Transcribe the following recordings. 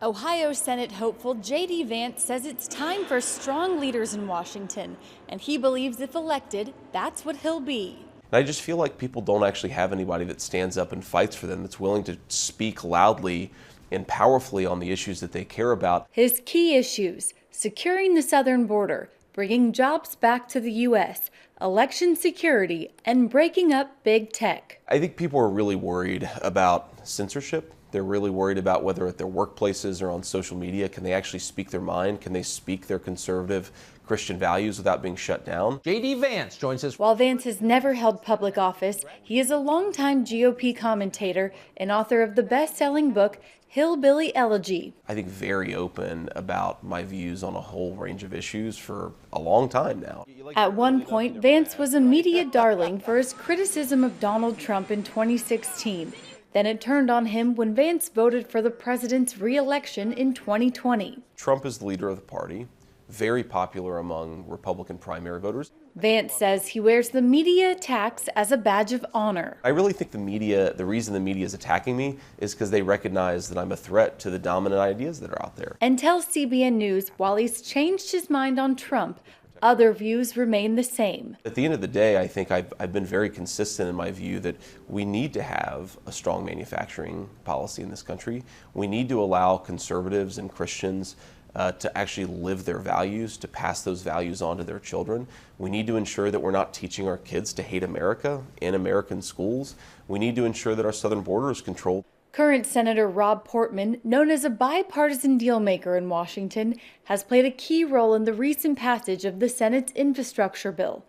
Ohio Senate hopeful J.D. Vance says it's time for strong leaders in Washington, and he believes if elected, that's what he'll be. And I just feel like people don't actually have anybody that stands up and fights for them, that's willing to speak loudly and powerfully on the issues that they care about. His key issues: securing the southern border, bringing jobs back to the U.S., election security, and breaking up big tech. I think people are really worried about censorship. They're really worried about whether at their workplaces or on social media, can they actually speak their mind? Can they speak their conservative Christian values without being shut down? J.D. Vance joins us. While Vance has never held public office, he is a longtime GOP commentator and author of the best-selling book, Hillbilly Elegy. I think very open about my views on a whole range of issues for a long time now. At one point, Vance was a media darling for his criticism of Donald Trump in 2016. Then it turned on him when Vance voted for the president's re-election in 2020. Trump is the leader of the party, very popular among Republican primary voters. Vance says he wears the media attacks as a badge of honor. I really think the reason the media is attacking me is because they recognize that I'm a threat to the dominant ideas that are out there. And tells CBN News while he's changed his mind on Trump, other views remain the same. At the end of the day, I think I've been very consistent in my view that we need to have a strong manufacturing policy in this country. We need to allow conservatives and Christians to actually live their values, to pass those values on to their children. We need to ensure that we're not teaching our kids to hate America in American schools. We need to ensure that our southern border is controlled. Current Senator Rob Portman, known as a bipartisan dealmaker in Washington, has played a key role in the recent passage of the Senate's infrastructure bill.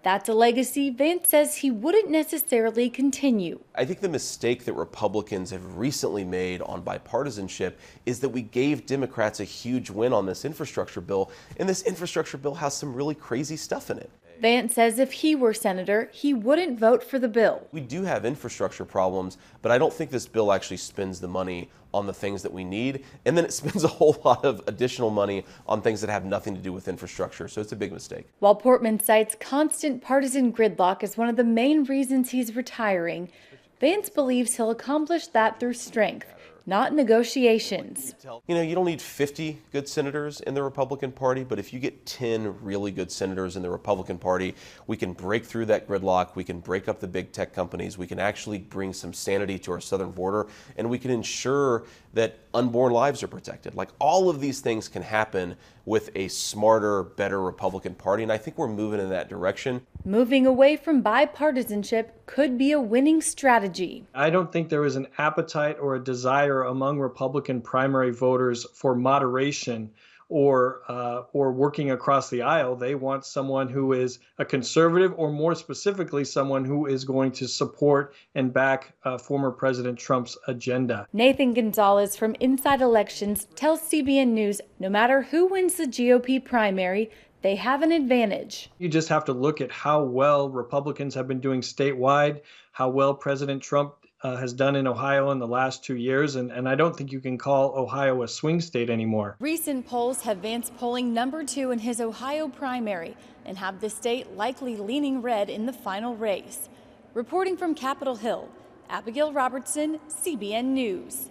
That's a legacy Vance says he wouldn't necessarily continue. I think the mistake that Republicans have recently made on bipartisanship is that we gave Democrats a huge win on this infrastructure bill, and this infrastructure bill has some really crazy stuff in it. Vance says if he were senator, he wouldn't vote for the bill. We do have infrastructure problems, but I don't think this bill actually spends the money on the things that we need, and then it spends a whole lot of additional money on things that have nothing to do with infrastructure, so it's a big mistake. While Portman cites constant partisan gridlock as one of the main reasons he's retiring, Vance believes he'll accomplish that through strength, not negotiations. You know, you don't need 50 good senators in the Republican Party, but if you get 10 really good senators in the Republican Party, we can break through that gridlock, we can break up the big tech companies, we can actually bring some sanity to our southern border, and we can ensure that unborn lives are protected. Like, all of these things can happen with a smarter, better Republican Party, and I think we're moving in that direction. Moving away from bipartisanship could be a winning strategy. I don't think there is an appetite or a desire among Republican primary voters for moderation or working across the aisle. They want someone who is a conservative, or more specifically, someone who is going to support and back former President Trump's agenda. Nathan Gonzalez from Inside Elections tells CBN News no matter who wins the GOP primary, they have an advantage. You just have to look at how well Republicans have been doing statewide, how well President Trump has done in Ohio in the last 2 years, and I don't think you can call Ohio a swing state anymore. Recent polls have Vance polling number 2 in his Ohio primary and have the state likely leaning red in the final race. Reporting from Capitol Hill, Abigail Robertson, CBN News.